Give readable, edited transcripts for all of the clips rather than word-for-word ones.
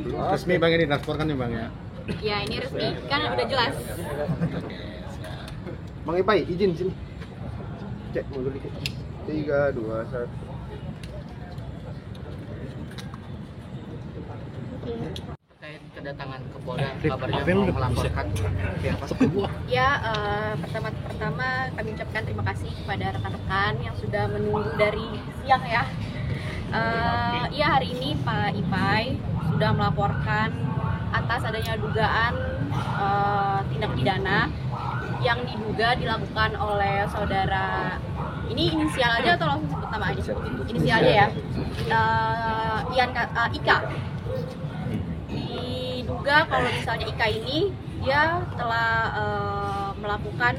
Resmi Bang ini dilaporkan nih Bang ya? Ya ini resmi, kan udah jelas. Bang Ipai, izin sini. Cek mundur dikit. 3, 2, 1. Terkait kedatangan ke Polda, kabarnya mau melaporkan pihak Ya, pertama kami ucapkan terima kasih kepada rekan-rekan yang sudah menunggu dari siang ya. Iya, hari ini Pak Ipai sudah melaporkan atas adanya dugaan tindak pidana yang diduga dilakukan oleh saudara, ini inisial aja atau langsung sebut nama aja? Inisial aja ya. Ika. Diduga kalau misalnya Ika ini dia telah melakukan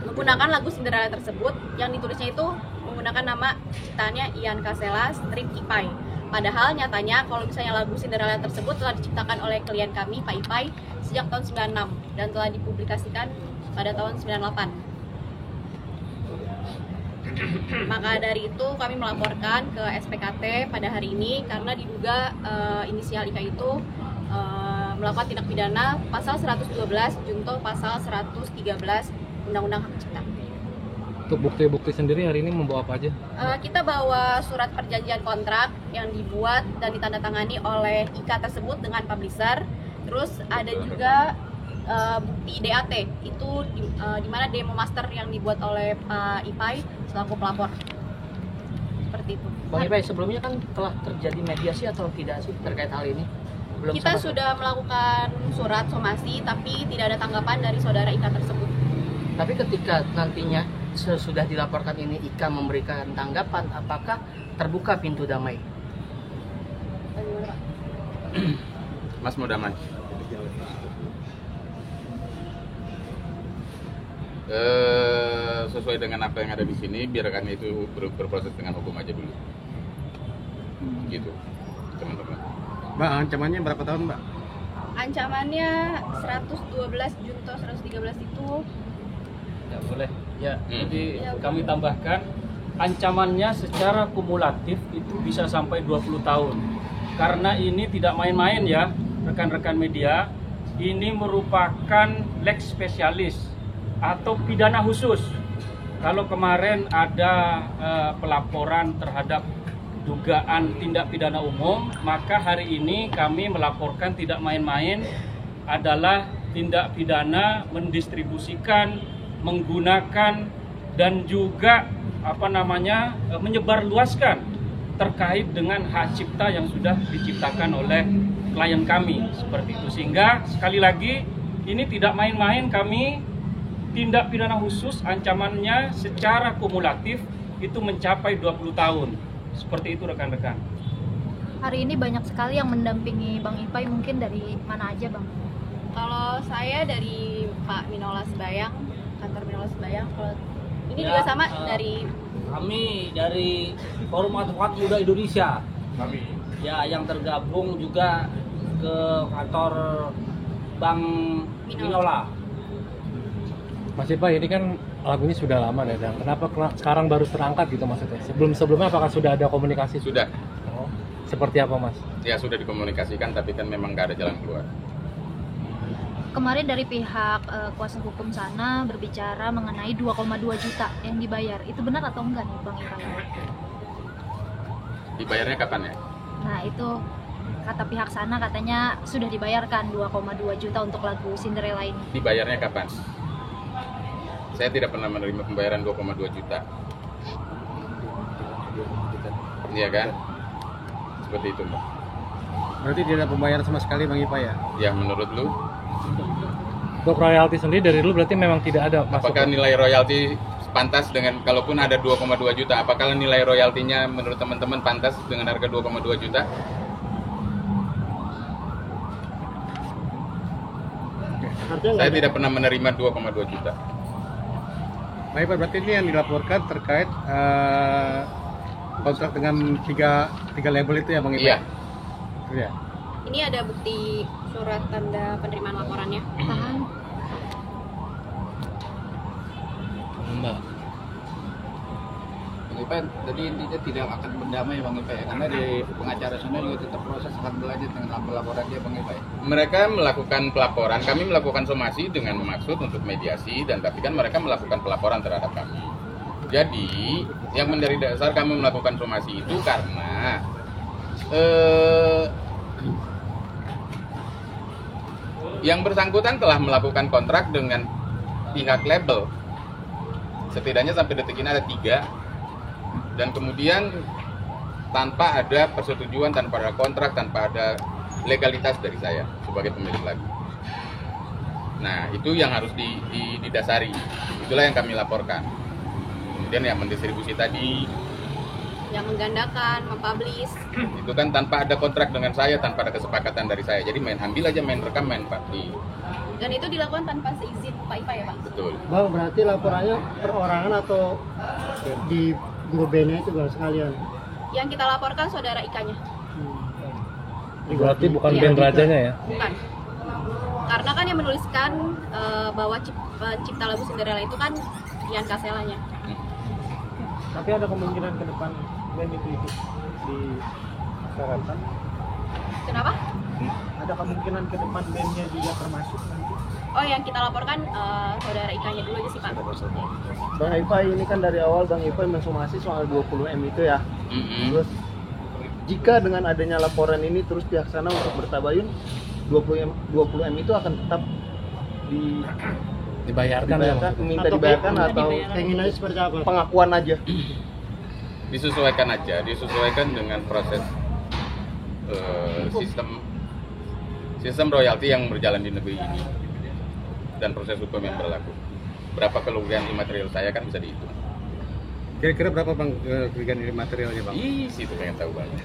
menggunakan lagu Cinderella tersebut yang ditulisnya itu menggunakan nama ciptaannya Ian Kasela strip Ipai. Padahal nyatanya kalau misalnya lagu Cinderella tersebut telah diciptakan oleh klien kami Pak Ipai sejak tahun 96 dan telah dipublikasikan pada tahun 98. Maka dari itu kami melaporkan ke SPKT pada hari ini karena diduga inisial Ika itu melakukan tindak pidana pasal 112 junto pasal 113 Undang-Undang Hak Cipta. Untuk bukti-bukti sendiri hari ini membawa apa aja? Kita bawa surat perjanjian kontrak yang dibuat dan ditandatangani oleh Ika tersebut dengan publisher. Terus ada juga bukti DAT, itu di mana demo master yang dibuat oleh Pak Ipai selaku pelapor. Seperti itu. Bang Ipai, sebelumnya kan telah terjadi mediasi atau tidak sih terkait hal ini? Belum. Kita sudah melakukan surat somasi tapi tidak ada tanggapan dari saudara Ika tersebut. Tapi ketika nantinya sesudah dilaporkan ini Ika memberikan tanggapan, apakah terbuka pintu damai? Mas mau damai? Sesuai dengan apa yang ada di sini, biarkan itu berproses dengan hukum aja dulu. Gitu, teman-teman. Mbak, ancamannya berapa tahun Mbak? Ancamannya 112 junto 113 itu Ya boleh. Ya, jadi kami tambahkan ancamannya secara kumulatif itu bisa sampai 20 tahun. Karena ini tidak main-main ya, rekan-rekan media. Ini merupakan lex spesialis atau pidana khusus. Kalau kemarin ada pelaporan terhadap dugaan tindak pidana umum, maka hari ini kami melaporkan tidak main-main adalah tindak pidana mendistribusikan, menggunakan dan juga menyebarluaskan terkait dengan hak cipta yang sudah diciptakan oleh klien kami, seperti itu. Sehingga sekali lagi ini tidak main-main, kami tindak pidana khusus ancamannya secara kumulatif itu mencapai 20 tahun. Seperti itu rekan-rekan. Hari ini banyak sekali yang mendampingi Bang Ipai, mungkin dari mana aja Bang? kalau saya dari Pak Minola Sebayang, kantor Minola Sebayang. Kalau ini juga sama dari kami dari Forum Advokat Muda Indonesia. Kami ya yang tergabung juga ke kantor Bang Minola. Mas Ipai, ini kan lagunya sudah lama ya, dan kenapa sekarang baru terangkat gitu maksudnya? Sebelumnya apakah sudah ada komunikasi? Sudah. Oh, seperti apa Mas? Ya sudah dikomunikasikan, tapi kan memang nggak ada jalan keluar. Kemarin dari pihak kuasa hukum sana berbicara mengenai 2,2 juta yang dibayar. Itu benar atau enggak nih Bang Ipai? Dibayarnya kapan ya? Nah itu kata pihak sana katanya sudah dibayarkan 2,2 juta untuk lagu Cinderella ini. Dibayarnya kapan? Saya tidak pernah menerima pembayaran 2,2 juta. Iya kan? Seperti itu Mbak. Berarti tidak ada pembayaran sama sekali Bang Ipai ya? Ya menurut lu? Untuk royalti sendiri dari dulu berarti memang tidak ada masuk. Apakah nilai royalti pantas dengan, kalaupun ada 2,2 juta, apakah nilai royaltinya menurut teman-teman pantas dengan harga 2,2 juta? Saya tidak pernah menerima 2,2 juta. Baik Pak, berarti ini yang dilaporkan terkait kontrak dengan tiga label itu ya Bang Ipai? Iya. Iya. ini ada bukti surat tanda penerimaan laporannya. Tahan. Mbak. Bang Ipai, jadi intinya tidak akan berdamai Bang Ipai, karena di pengacara sana juga tetap proses akan berlanjut dengan laporan dia Bang Ipai. Mereka melakukan pelaporan, kami melakukan somasi dengan maksud untuk mediasi, dan tapi kan mereka melakukan pelaporan terhadap kami. Jadi yang menjadi dasar kami melakukan somasi itu karena yang bersangkutan telah melakukan kontrak dengan pihak label. Setidaknya sampai detik ini ada 3, dan kemudian tanpa ada persetujuan, tanpa ada kontrak, tanpa ada legalitas dari saya sebagai pemilik lagu. Nah, itu yang harus didasari. Itulah yang kami laporkan. Kemudian yang mendistribusi tadi, yang menggandakan, mempublish, itu kan tanpa ada kontrak dengan saya, tanpa ada kesepakatan dari saya. Jadi ambil aja, main rekam, main party. dan itu dilakukan tanpa seizin Pak Ipai ya Bang? Betul. Bang, berarti laporannya perorangan atau di grup bandnya itu Bang sekalian? Yang kita laporkan saudara Ikanya. Berarti bukan Iya. band rajanya ya? Bukan. Karena kan yang menuliskan bahwa cipta lagu Cinderella itu kan Ian Kaselanya. Tapi ada kemungkinan ke depan band itu di syaratkan? Kenapa? Ada kemungkinan ke depan bandnya juga termasuk nanti? Oh, yang kita laporkan saudara Ikanya dulu aja sih Pak. Bang Ipai, ini kan dari awal Bang Ipai mensomasi soal 20M itu ya. Terus jika dengan adanya laporan ini terus pihak sana untuk bertabayun, 20M itu akan tetap Dibayarkan ya? minta dibayarkan atau keinginannya seperti apa? Pengakuan aja. Disesuaikan aja, disesuaikan dengan proses sistem royalti yang berjalan di negeri ini dan proses hukum yang berlaku. Berapa kerugian imaterial saya kan bisa dihitung. Kira-kira berapa Bang kerugian imaterialnya Bang? Situ pengen tahu banget.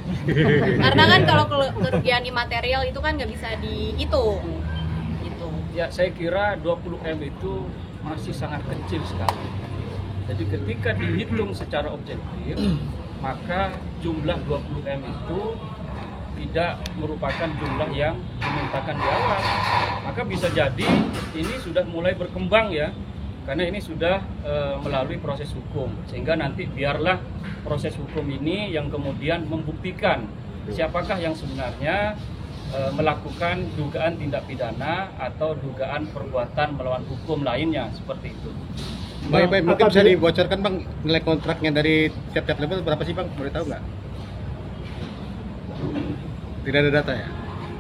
Karena kan kalau kerugian imaterial itu kan nggak bisa dihitung. Gitu. Ya, saya kira 20M itu masih sangat kecil sekali. Jadi ketika dihitung secara objektif, maka jumlah 20M itu tidak merupakan jumlah yang dimintakan di awal. Maka bisa jadi ini sudah mulai berkembang ya, karena ini sudah melalui proses hukum. Sehingga nanti biarlah proses hukum ini yang kemudian membuktikan siapakah yang sebenarnya melakukan dugaan tindak pidana atau dugaan perbuatan melawan hukum lainnya, seperti itu. Baik, mungkin bisa dibocorkan Bang nilai kontraknya dari tiap-tiap level berapa sih Bang? Boleh tahu nggak? Tidak ada data ya?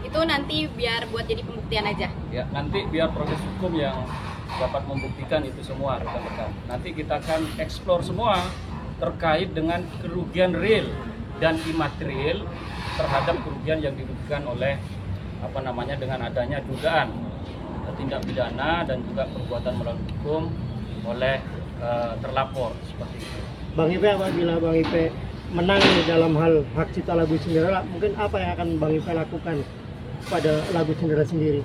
Itu nanti biar buat jadi pembuktian aja. Ya, nanti biar proses hukum yang dapat membuktikan itu semua rekan-rekan. Nanti kita akan eksplor semua terkait dengan kerugian real dan imaterial terhadap kerugian yang dirugikan oleh dengan adanya dugaan tindak pidana dan juga perbuatan melawan hukum oleh terlapor seperti itu. Bang Ipai, apabila Bang Ipai menang dalam hal hak cipta lagu Cinderella, mungkin apa yang akan Bang Ipai lakukan pada lagu Cinderella sendiri?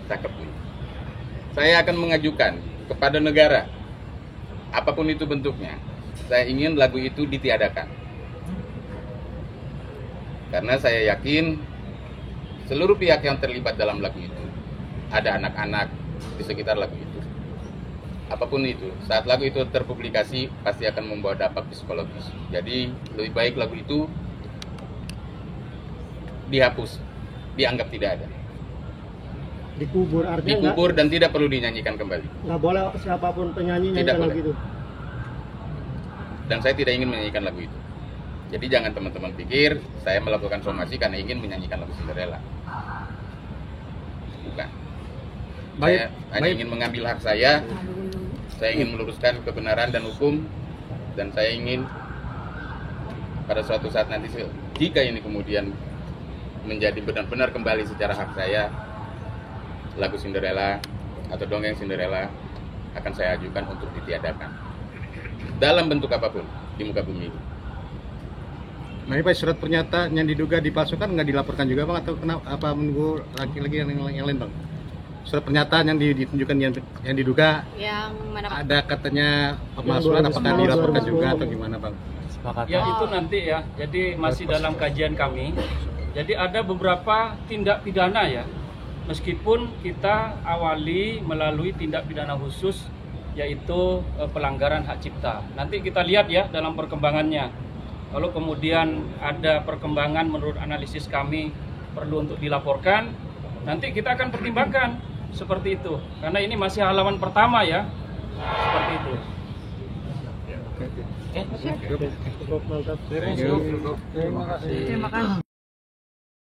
Cakep nih. Saya akan mengajukan kepada negara, apapun itu bentuknya, saya ingin lagu itu ditiadakan. Karena saya yakin seluruh pihak yang terlibat dalam lagu itu, ada anak-anak di sekitar lagu itu. Apapun itu, saat lagu itu terpublikasi pasti akan membawa dampak psikologis. Jadi lebih baik lagu itu dihapus, dianggap tidak ada. Dikubur, artinya dikubur dan tidak perlu dinyanyikan kembali. Nggak boleh siapapun penyanyi Tidak nyanyikan boleh. lagu itu. Dan saya tidak ingin menyanyikan lagu itu. Jadi jangan teman-teman pikir saya melakukan somasi karena ingin menyanyikan lagu Cinderella. Bukan. Saya hanya ingin mengambil hak saya ingin meluruskan kebenaran dan hukum, dan saya ingin pada suatu saat nanti jika ini kemudian menjadi benar-benar kembali secara hak saya, lagu Cinderella atau dongeng Cinderella akan saya ajukan untuk ditiadakan dalam bentuk apapun di muka bumi ini. Nah, ini Pak, surat pernyataan yang diduga dipalsukan nggak dilaporkan juga Bang, atau apa menunggu lagi yang lain Bang? Surat pernyataan yang ditunjukkan yang diduga yang mana Pak? ada katanya pemalsuan, apakah dilaporkan juga atau gimana Bang? Ya itu nanti ya, jadi masih dalam kajian kami. Jadi ada beberapa tindak pidana ya, meskipun kita awali melalui tindak pidana khusus yaitu pelanggaran hak cipta. Nanti kita lihat ya dalam perkembangannya. Kalau kemudian ada perkembangan menurut analisis kami perlu untuk dilaporkan, nanti kita akan pertimbangkan seperti itu. Karena ini masih halaman pertama ya, seperti itu. Terima kasih.